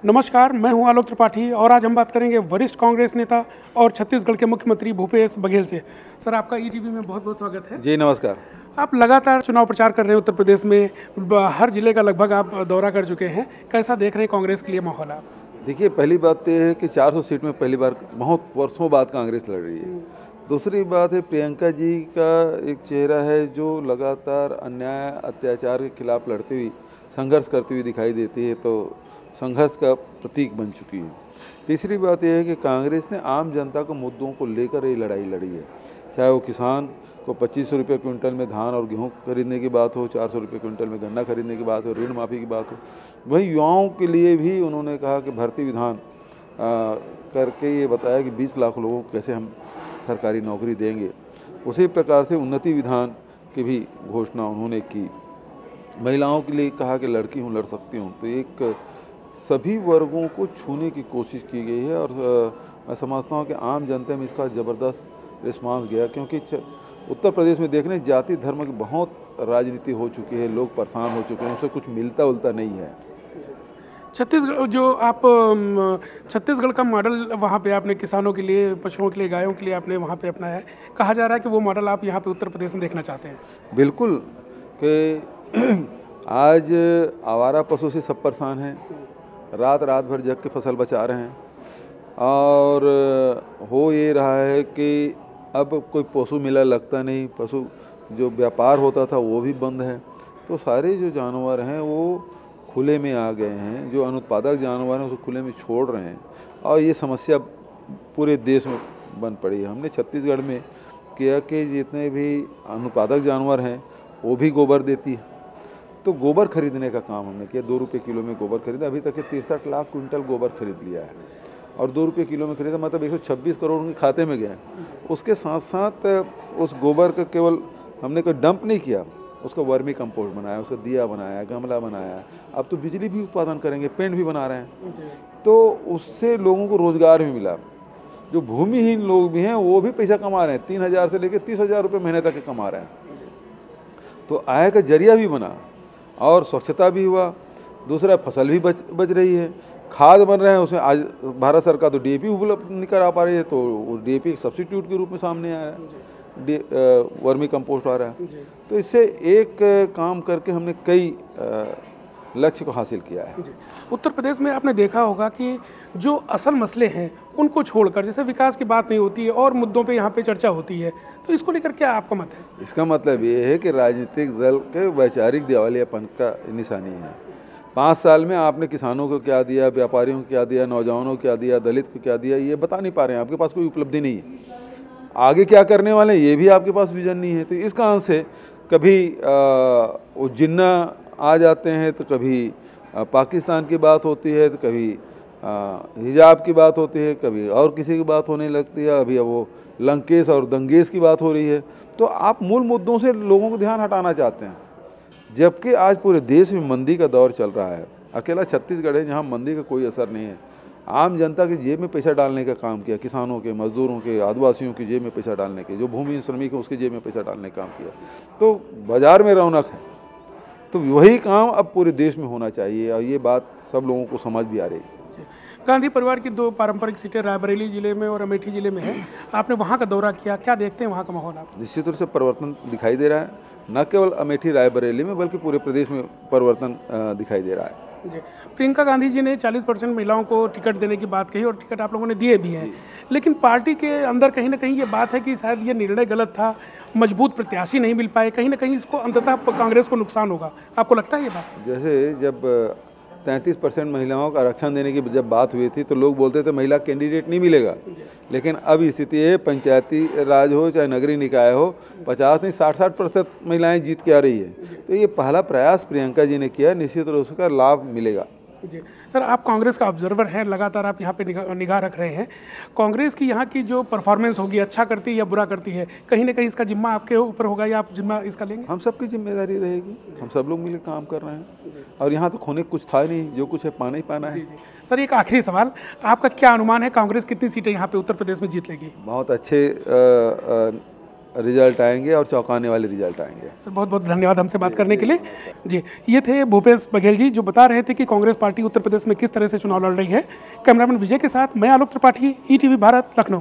नमस्कार, मैं हूं आलोक त्रिपाठी और आज हम बात करेंगे वरिष्ठ कांग्रेस नेता और छत्तीसगढ़ के मुख्यमंत्री भूपेश बघेल से। सर, आपका ईटीवी में बहुत बहुत स्वागत है। जी नमस्कार। आप लगातार चुनाव प्रचार कर रहे हैं उत्तर प्रदेश में, हर जिले का लगभग आप दौरा कर चुके हैं। कैसा देख रहे हैं कांग्रेस के लिए माहौल आप? देखिए, पहली बात तो ये है कि 400 सीट में पहली बार बहुत वर्षों बाद कांग्रेस लड़ रही है। दूसरी बात है, प्रियंका जी का एक चेहरा है जो लगातार अन्याय अत्याचार के खिलाफ लड़ती हुई संघर्ष करती हुई दिखाई देती है, तो संघर्ष का प्रतीक बन चुकी है। तीसरी बात यह है कि कांग्रेस ने आम जनता को मुद्दों को लेकर ये लड़ाई लड़ी है, चाहे वो किसान को 2500 रुपये क्विंटल में धान और गेहूं खरीदने की बात हो, 400 रुपये क्विंटल में गन्ना खरीदने की बात हो, ऋण माफ़ी की बात हो। वही युवाओं के लिए भी उन्होंने कहा कि भर्ती विधान करके ये बताया कि 20 लाख लोगों को कैसे हम सरकारी नौकरी देंगे। उसी प्रकार से उन्नति विधान की भी घोषणा उन्होंने की। महिलाओं के लिए कहा कि लड़की हूँ लड़ सकती हूँ, तो एक सभी वर्गों को छूने की कोशिश की गई है और मैं समझता हूँ कि आम जनता में इसका ज़बरदस्त रिस्पांस गया, क्योंकि उत्तर प्रदेश में देखने जाति धर्म की बहुत राजनीति हो चुकी है, लोग परेशान हो चुके हैं, उससे कुछ मिलता उलता नहीं है। छत्तीसगढ़ जो आप छत्तीसगढ़ का मॉडल वहाँ पे आपने किसानों के लिए, पशुओं के लिए, गायों के लिए आपने वहाँ पे अपनाया है। कहा जा रहा है कि वो मॉडल आप यहाँ पे उत्तर प्रदेश में देखना चाहते हैं। बिल्कुल, कि आज आवारा पशु से सब परेशान हैं, रात भर जग के फसल बचा रहे हैं और हो ये रहा है कि अब कोई पशु मेला लगता नहीं, पशु जो व्यापार होता था वो भी बंद है। तो सारे जो जानवर हैं वो खुले में आ गए हैं, जो अनुत्पादक जानवर हैं उसको खुले में छोड़ रहे हैं और ये समस्या पूरे देश में बन पड़ी है। हमने छत्तीसगढ़ में किया कि जितने भी अनुत्पादक जानवर हैं वो भी गोबर देती है, तो गोबर खरीदने का काम हमने किया। 2 रुपये किलो में गोबर खरीदा, अभी तक के 63 लाख क्विंटल गोबर खरीद लिया है और 2 रुपये किलो में खरीदा, मतलब 126 करोड़ उनके खाते में गया। उसके साथ साथ उस गोबर का केवल हमने कोई डंप नहीं किया, उसका वर्मी कंपोस्ट बनाया, उसका दिया बनाया, गमला बनाया। अब तो बिजली भी उत्पादन करेंगे, पेंट भी बना रहे हैं, तो उससे लोगों को रोजगार भी मिला। जो भूमिहीन लोग भी हैं वो भी पैसा कमा रहे हैं, 3000 से लेकर 30,000 रुपये महीने तक के कमा रहे हैं, तो आय का जरिया भी बना और स्वच्छता भी हुआ। दूसरा, फसल भी बच रही है, खाद बन रहे हैं उसमें। आज भारत सरकार तो डीएपी उपलब्ध नहीं करा पा रही है, तो डीएपी सब्स्टिट्यूट के रूप में सामने आ रहा है, वर्मी कंपोस्ट आ रहा है। तो इससे एक काम करके हमने कई लक्ष्य को हासिल किया है। उत्तर प्रदेश में आपने देखा होगा कि जो असल मसले हैं उनको छोड़कर, जैसे विकास की बात नहीं होती है और मुद्दों पे यहाँ पे चर्चा होती है, तो इसको लेकर क्या आपका मत है? इसका मतलब ये है कि राजनीतिक दल के वैचारिक दिवालियापन का निशानी है। 5 साल में आपने किसानों को क्या दिया, व्यापारियों को क्या दिया, नौजवानों को क्या दिया, दलित को क्या दिया, ये बता नहीं पा रहे हैं। आपके पास कोई उपलब्धि नहीं है। आगे क्या करने वाले हैं ये भी आपके पास विजन नहीं है। तो इस कारण से कभी वो जिन्ना आ जाते हैं, तो कभी पाकिस्तान की बात होती है, तो कभी हिजाब की बात होती है, कभी और किसी की बात होने लगती है। अभी वो लंकेश और दंगेश की बात हो रही है। तो आप मूल मुद्दों से लोगों को ध्यान हटाना चाहते हैं, जबकि आज पूरे देश में मंदी का दौर चल रहा है। अकेला छत्तीसगढ़ है जहां मंदी का कोई असर नहीं है। आम जनता की जेब में पैसा डालने का काम किया, किसानों के, मजदूरों के, आदिवासियों की जेब में पैसा डालने के, जो भूमिहीन श्रमिक है उसके जेब में पैसा डालने का काम किया। तो बाजार में रौनक है, तो वही काम अब पूरे देश में होना चाहिए और ये बात सब लोगों को समझ भी आ रही है। गांधी परिवार की 2 पारंपरिक सीटें रायबरेली जिले में और अमेठी जिले में है। आपने वहाँ का दौरा किया, क्या देखते हैं वहाँ का माहौल आप? निश्चित रूप से परिवर्तन दिखाई दे रहा है, न केवल अमेठी रायबरेली में बल्कि पूरे प्रदेश में परिवर्तन दिखाई दे रहा है। जी, प्रियंका गांधी जी ने 40% महिलाओं को टिकट देने की बात कही और टिकट आप लोगों ने दिए भी हैं, लेकिन पार्टी के अंदर कहीं ना कहीं ये बात है कि शायद ये निर्णय गलत था, मजबूत प्रत्याशी नहीं मिल पाए, कहीं ना कहीं इसको अंततः कांग्रेस को नुकसान होगा। आपको लगता है ये बात? जैसे जब 33% महिलाओं का आरक्षण देने की जब बात हुई थी तो लोग बोलते थे महिला कैंडिडेट नहीं मिलेगा, लेकिन अब स्थिति है पंचायती राज हो चाहे नगरीय निकाय हो, 50 नहीं 60% महिलाएं जीत के आ रही है। तो ये पहला प्रयास प्रियंका जी ने किया, निश्चित रूप से उसका लाभ मिलेगा। जी सर, आप कांग्रेस का ऑब्जर्वर हैं, लगातार आप यहाँ पे निगाह रख रहे हैं। कांग्रेस की यहाँ की जो परफॉर्मेंस होगी, अच्छा करती है या बुरा करती है, कहीं ना कहीं इसका जिम्मा आपके ऊपर होगा या आप जिम्मा इसका लेंगे? हम सबकी जिम्मेदारी रहेगी, हम सब लोग मिलकर काम कर रहे हैं और यहाँ तो खोने कुछ था नहीं, जो कुछ है पाना ही पाना है। सर, एक आखिरी सवाल, आपका क्या अनुमान है कांग्रेस कितनी सीटें यहाँ पे उत्तर प्रदेश में जीत लेगी? बहुत अच्छे रिजल्ट आएंगे और चौंकाने वाले रिजल्ट आएंगे। सर बहुत बहुत धन्यवाद हमसे बात करने के लिए। जी, ये थे भूपेश बघेल जी जो बता रहे थे कि कांग्रेस पार्टी उत्तर प्रदेश में किस तरह से चुनाव लड़ रही है। कैमरामैन विजय के साथ मैं आलोक त्रिपाठी, ETV भारत, लखनऊ।